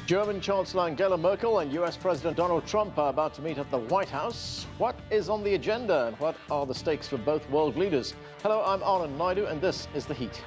German Chancellor Angela Merkel and US President Donald Trump are about to meet at the White House. What is on the agenda and what are the stakes for both world leaders? Hello, I'm Anand Naidu and this is The Heat.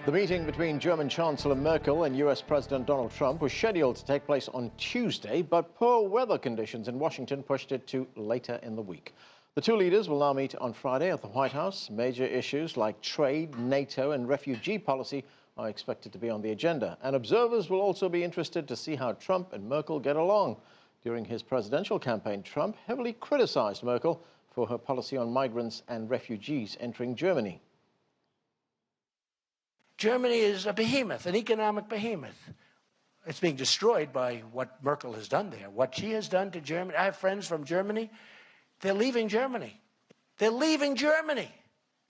The meeting between German Chancellor Merkel and US President Donald Trump was scheduled to take place on Tuesday, but poor weather conditions in Washington pushed it to later in the week. The two leaders will now meet on Friday at the White House. Major issues like trade, NATO, and refugee policy are expected to be on the agenda. And observers will also be interested to see how Trump and Merkel get along. During his presidential campaign, Trump heavily criticized Merkel for her policy on migrants and refugees entering Germany. Germany is a behemoth, an economic behemoth. It's being destroyed by what Merkel has done there, what she has done to Germany. I have friends from Germany. They're leaving Germany. They're leaving Germany.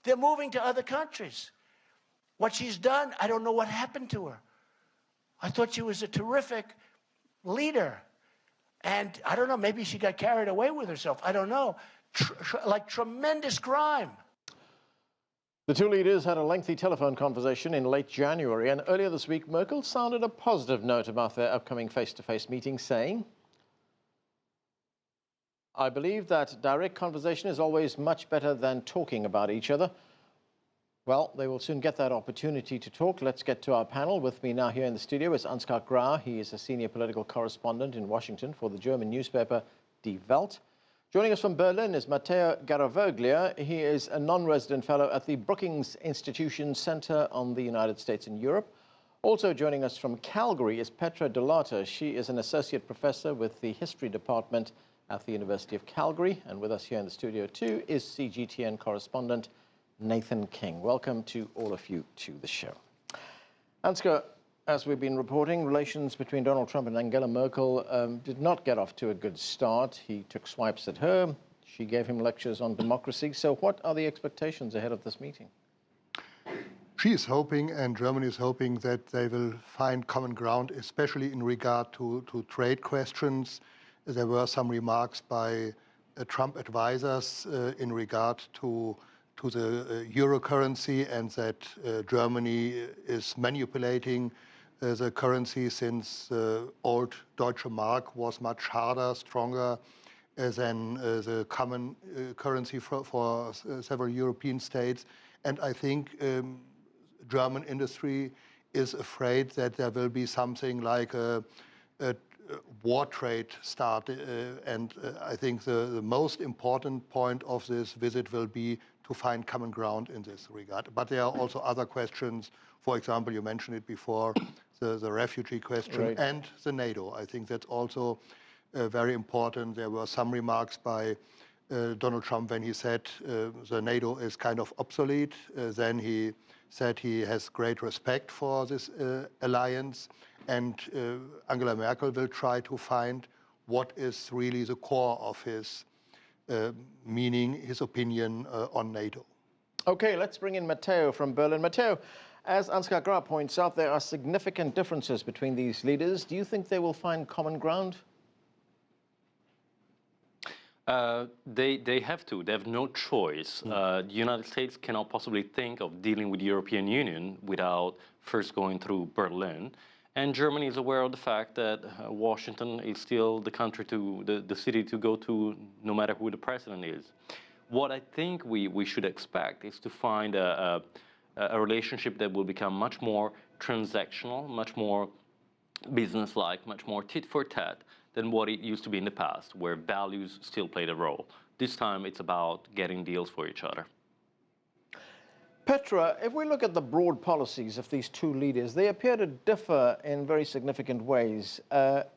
They're moving to other countries. What she's done, I don't know what happened to her. I thought she was a terrific leader. And I don't know, maybe she got carried away with herself. I don't know. Like tremendous crime. The two leaders had a lengthy telephone conversation in late January, and earlier this week, Merkel sounded a positive note about their upcoming face-to-face meeting, saying, "I believe that direct conversation is always much better than talking about each other." Well, they will soon get that opportunity to talk. Let's get to our panel. With me now here in the studio is Ansgar Graw. He is a senior political correspondent in Washington for the German newspaper Die Welt. Joining us from Berlin is Matteo Garavoglia. He is a non-resident fellow at the Brookings Institution Center on the United States and Europe. Also joining us from Calgary is Petra Dolata. She is an associate professor with the history department at the University of Calgary. And with us here in the studio too is CGTN correspondent Nathan King. Welcome to all of you to the show. Ansgar, as we've been reporting, relations between Donald Trump and Angela Merkel did not get off to a good start. He took swipes at her. She gave him lectures on democracy. So what are the expectations ahead of this meeting? She is hoping, and Germany is hoping, that they will find common ground, especially in regard to trade questions. There were some remarks by Trump advisors in regard to the euro currency, and that Germany is manipulating the currency, since the old Deutsche Mark was much harder, stronger than the common currency for several European states. And I think German industry is afraid that there will be something like a war trade start. And I think the most important point of this visit will be to find common ground in this regard. But there are also other questions. For example, you mentioned it before, the refugee question, right, and the NATO. I think that's also very important. There were some remarks by Donald Trump when he said the NATO is kind of obsolete. Then he said he has great respect for this alliance. And Angela Merkel will try to find what is really the core of his meaning, his opinion on NATO. Okay, let's bring in Matteo from Berlin. Matteo, as Ansgar Graw points out, there are significant differences between these leaders. Do you think they will find common ground? They have to. They have no choice. The United States cannot possibly think of dealing with the European Union without first going through Berlin. And Germany is aware of the fact that Washington is still the country the city to go to, no matter who the president is. What I think we should expect is to find a relationship that will become much more transactional, much more business-like, much more tit for tat than what it used to be in the past, where values still played a role. This time it's about getting deals for each other. Petra, if we look at the broad policies of these two leaders, they appear to differ in very significant ways.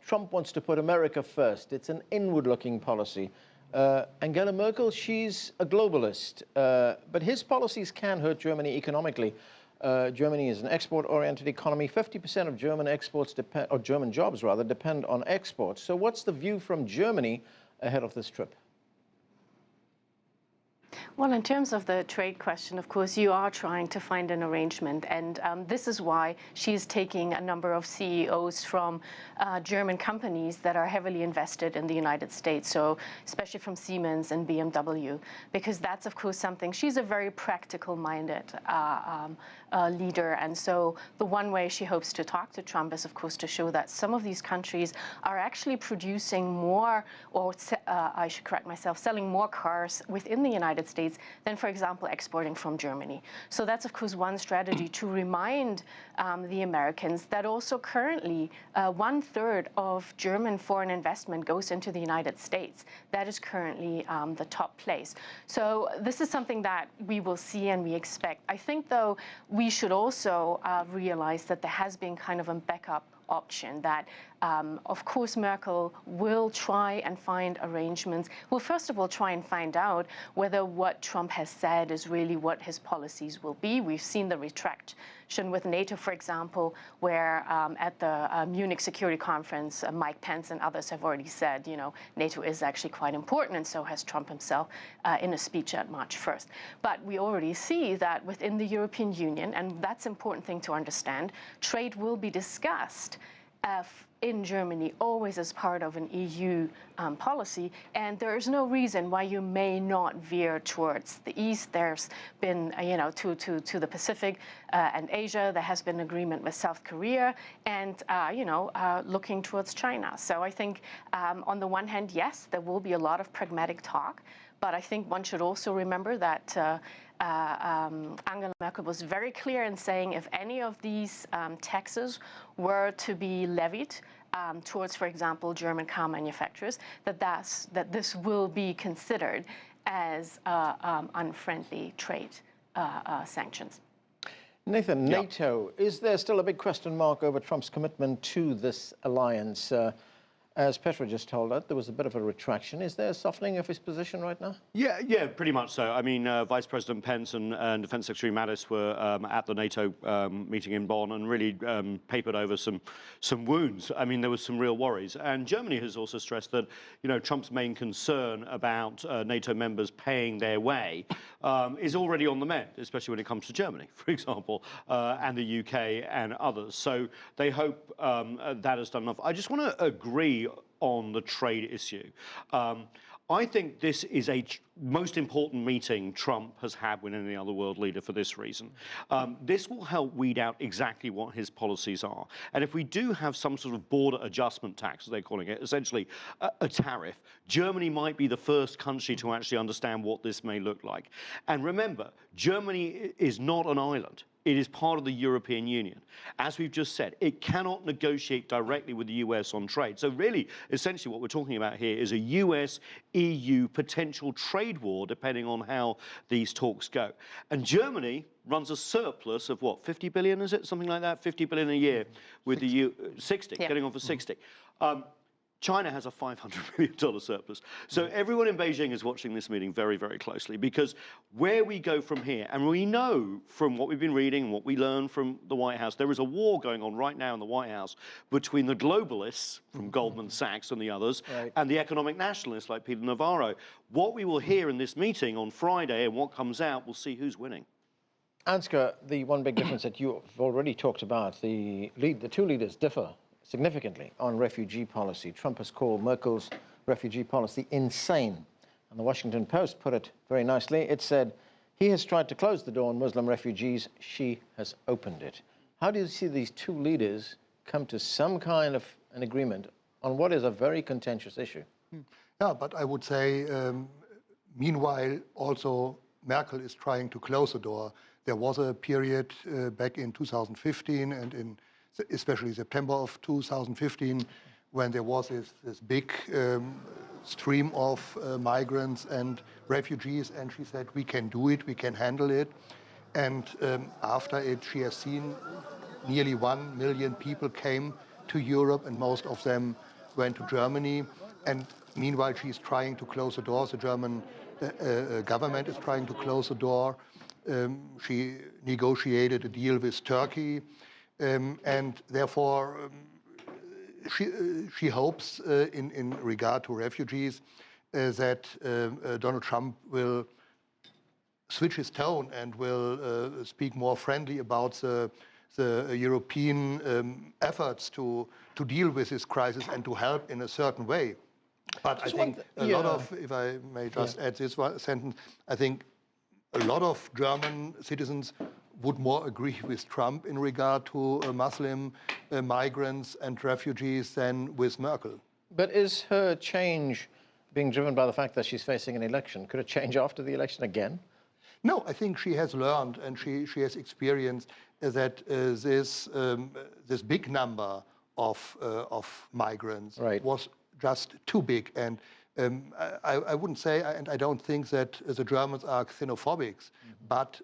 Trump wants to put America first. It's an inward-looking policy. Angela Merkel, she's a globalist, but his policies can hurt Germany economically. Germany is an export-oriented economy. 50% of German exports depend, or German jobs rather, depend on exports. So what's the view from Germany ahead of this trip? Well, in terms of the trade question, of course, you are trying to find an arrangement. And this is why she's taking a number of CEOs from German companies that are heavily invested in the United States, so especially from Siemens and BMW, because that's, of course, something. She's a very practical-minded leader. And so the one way she hopes to talk to Trump is, of course, to show that some of these countries are actually producing more, or I should correct myself, selling more cars within the United States than, for example, exporting from Germany. So that's, of course, one strategy to remind the Americans that also currently 1/3 of German foreign investment goes into the United States. That is currently the top place. So this is something that we will see and we expect. I think, though, we should also realize that there has been kind of a backup option that, of course, Merkel will try and find arrangements. Will first of all try and find out whether what Trump has said is really what his policies will be. We've seen the retraction with NATO, for example, where at the Munich Security Conference, Mike Pence and others have already said, NATO is actually quite important, and so has Trump himself in a speech at March 1st. But we already see that within the European Union, and that's an important thing to understand, trade will be discussed in Germany, always as part of an EU policy, and there is no reason why you may not veer towards the east. There's been, to the Pacific and Asia. There has been agreement with South Korea, and looking towards China. So I think, on the one hand, yes, there will be a lot of pragmatic talk, but I think one should also remember that Angela Merkel was very clear in saying if any of these taxes were to be levied towards, for example, German car manufacturers, that this will be considered as unfriendly trade sanctions. Nathan, NATO, is there still a big question mark over Trump's commitment to this alliance? As Petra just told us, there was a bit of a retraction. Is there a softening of his position right now? Yeah, pretty much so. I mean, Vice President Pence and Defense Secretary Mattis were at the NATO meeting in Bonn and really papered over some wounds. I mean, there was some real worries. And Germany has also stressed that, Trump's main concern about NATO members paying their way is already on the mend, especially when it comes to Germany, for example, and the UK and others. So they hope that has done enough. I just want to agree on the trade issue. I think this is a most important meeting Trump has had with any other world leader for this reason. This will help weed out exactly what his policies are. And if we do have some sort of border adjustment tax, as they're calling it, essentially a tariff, Germany might be the first country to actually understand what this may look like. And remember, Germany is not an island. It is part of the European Union. As we've just said, it cannot negotiate directly with the US on trade. So really, essentially what we're talking about here is a US-EU potential trade war, depending on how these talks go. And Germany runs a surplus of what, 50 billion, is it? Something like that? 50 billion a year with 60. The 60, yeah. Getting on for 60. China has a $500 billion surplus. So everyone in Beijing is watching this meeting very, very closely, because where we go from here, and we know from what we've been reading and what we learn from the White House, there is a war going on right now in the White House between the globalists from Goldman Sachs and the others, and the economic nationalists like Peter Navarro. What we will hear in this meeting on Friday and what comes out, we'll see who's winning. Ansgar, the one big difference that you've already talked about, the two leaders differ significantly on refugee policy. Trump has called Merkel's refugee policy insane. And the Washington Post put it very nicely. It said, he has tried to close the door on Muslim refugees. She has opened it. How do you see these two leaders come to some kind of an agreement on what is a very contentious issue? Yeah, but I would say, meanwhile, also Merkel is trying to close the door. There was a period back in 2015 and in especially September of 2015, when there was this big stream of migrants and refugees, and she said, we can do it, we can handle it. And after it, she has seen nearly 1 million people came to Europe, and most of them went to Germany. And meanwhile, she's trying to close the doors. The German government is trying to close the door. She negotiated a deal with Turkey. And therefore, she hopes, in regard to refugees, that Donald Trump will switch his tone and will speak more friendly about the European efforts to deal with this crisis and to help in a certain way. But I think a lot of, if I may just add this one sentence, I think a lot of German citizens would more agree with Trump in regard to Muslim migrants and refugees than with Merkel. But is her change being driven by the fact that she's facing an election? Could it change after the election again? No, I think she has learned and she has experienced that this big number of migrants was just too big. And I wouldn't say, and I don't think that the Germans are xenophobic, but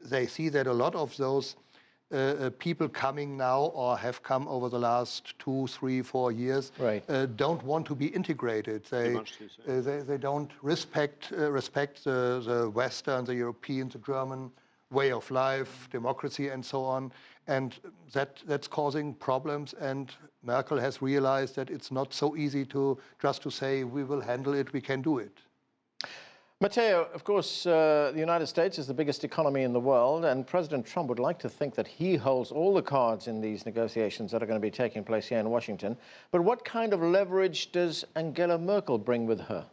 they see that a lot of those people coming now or have come over the last 2, 3, 4 years don't want to be integrated. They don't respect the Western, the European, the German way of life, democracy, and so on. And that's causing problems. And Merkel has realized that it's not so easy to just to say, we will handle it, we can do it. Matteo, of course, the United States is the biggest economy in the world, and President Trump would like to think that he holds all the cards in these negotiations that are going to be taking place here in Washington. But what kind of leverage does Angela Merkel bring with her?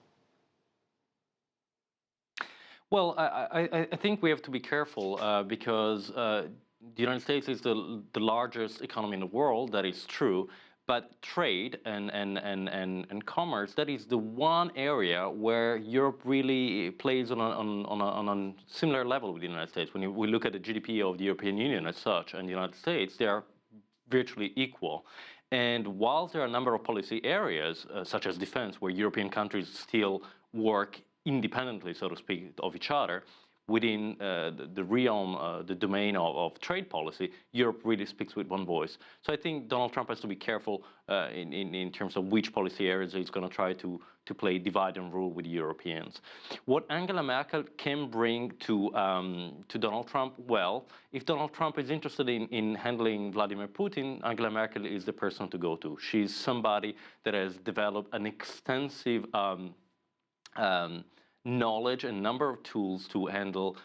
Well, I think we have to be careful because the United States is the largest economy in the world. That is true. But trade and commerce, that is the one area where Europe really plays on a similar level with the United States. When we look at the GDP of the European Union as such and the United States, they are virtually equal. And whilst there are a number of policy areas, such as defense, where European countries still work independently, so to speak, of each other, within the realm, the domain of trade policy, Europe really speaks with one voice. So I think Donald Trump has to be careful in terms of which policy areas he's going to try to play divide and rule with the Europeans. What Angela Merkel can bring to Donald Trump, well, if Donald Trump is interested in handling Vladimir Putin, Angela Merkel is the person to go to. She's somebody that has developed an extensive knowledge and number of tools to handle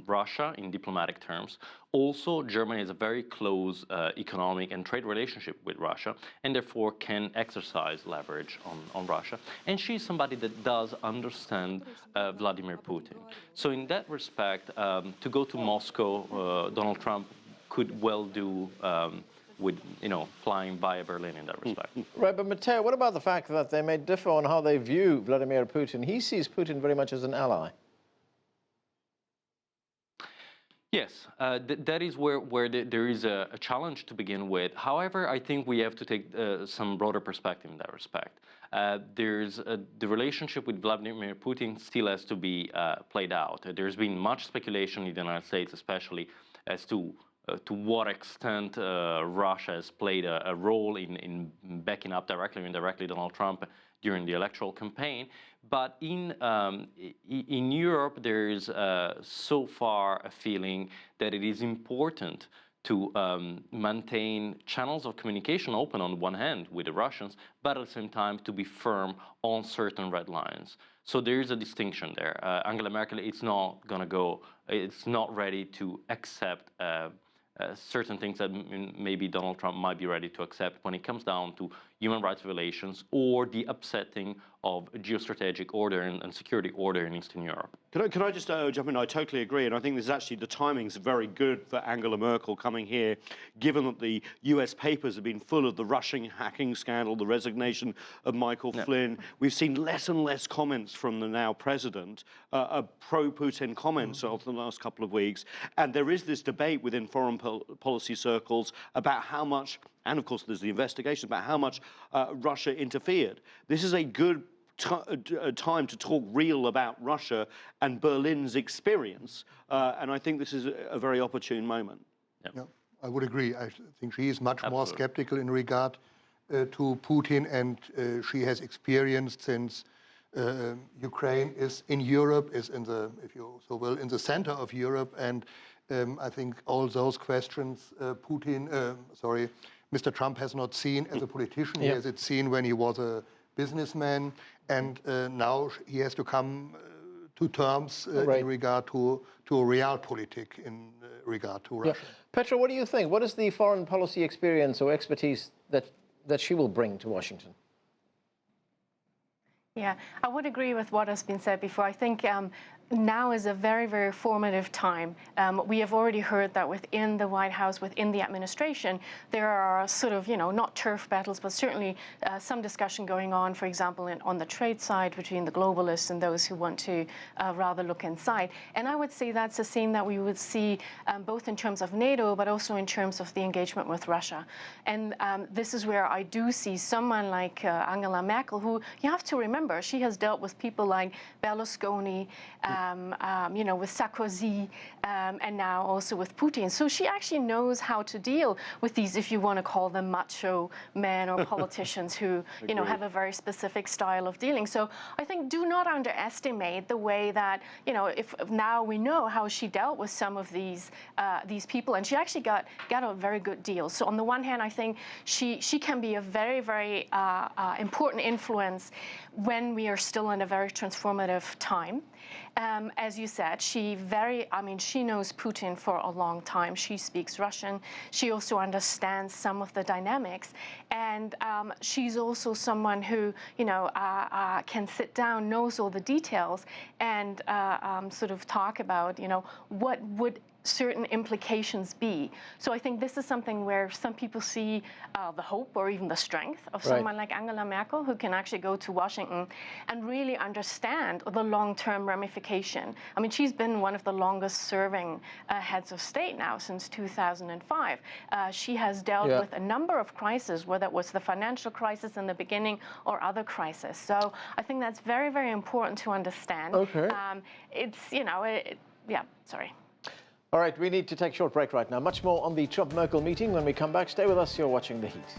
Russia in diplomatic terms. Also, Germany has a very close economic and trade relationship with Russia, and therefore can exercise leverage on Russia. And she's somebody that does understand Vladimir Putin. So in that respect, to go to Moscow, Donald Trump could well do with, flying via Berlin in that respect. Right, but Matteo, what about the fact that they may differ on how they view Vladimir Putin? He sees Putin very much as an ally. Yes, that is where there is a challenge to begin with. However, I think we have to take some broader perspective in that respect. The relationship with Vladimir Putin still has to be played out. There's been much speculation in the United States, especially as to what extent Russia has played a role in backing up directly or indirectly Donald Trump during the electoral campaign. But in Europe, there is so far a feeling that it is important to maintain channels of communication open on the one hand with the Russians, but at the same time to be firm on certain red lines. So there is a distinction there. Angela Merkel, it's not ready to accept certain things that maybe Donald Trump might be ready to accept when it comes down to human rights violations or the upsetting of geostrategic order and security order in Eastern Europe. Can I just jump in? I totally agree, and I think this is actually, the timing's very good for Angela Merkel coming here, given that the US papers have been full of the Russian hacking scandal, the resignation of Michael Flynn. We've seen less and less comments from the now president, pro-Putin comments over the last couple of weeks, and there is this debate within foreign policy circles about how much, and of course there's the investigation about how much Russia interfered. This is a good time to talk real about Russia and Berlin's experience, and I think this is a very opportune moment. Yeah, I would agree. I think she is much more skeptical in regard to Putin, and she has experienced since Ukraine is in Europe, is in the, if you so will, in the center of Europe, and I think all those questions Mr. Trump has not seen as a politician. He has it seen when he was a businessman, and now he has to come two terms in regard to realpolitik in regard to Russia. Yeah. Petra, what do you think? What is the foreign policy experience or expertise that she will bring to Washington? Yeah, I would agree with what has been said before. I think now is a very, very formative time. We have already heard that within the White House, within the administration, there are sort of, not turf battles, but certainly some discussion going on, for example, on the trade side between the globalists and those who want to rather look inside. And I would say that's a scene that we would see both in terms of NATO, but also in terms of the engagement with Russia. And this is where I do see someone like Angela Merkel, who you have to remember, she has dealt with people like Berlusconi, with Sarkozy, and now also with Putin. So she actually knows how to deal with these, if you want to call them macho men or politicians who, have a very specific style of dealing. So I think do not underestimate the way that, if now we know how she dealt with some of these people, and she actually got a very good deal. So on the one hand, I think she can be a very, very important influence when we are still in a very transformative time. As you said, she knows Putin for a long time. She speaks Russian. She also understands some of the dynamics. And she's also someone who, can sit down, knows all the details, and sort of talk about, what would certain implications be. So I think this is something where some people see the hope or even the strength of someone like Angela Merkel, who can actually go to Washington and really understand the long-term ramification. I mean, she's been one of the longest-serving heads of state now since 2005. She has dealt with a number of crises, whether it was the financial crisis in the beginning or other crises. So I think that's very, very important to understand. Okay. Sorry. All right, we need to take a short break right now. Much more on the Trump-Merkel meeting when we come back. Stay with us. You're watching The Heat.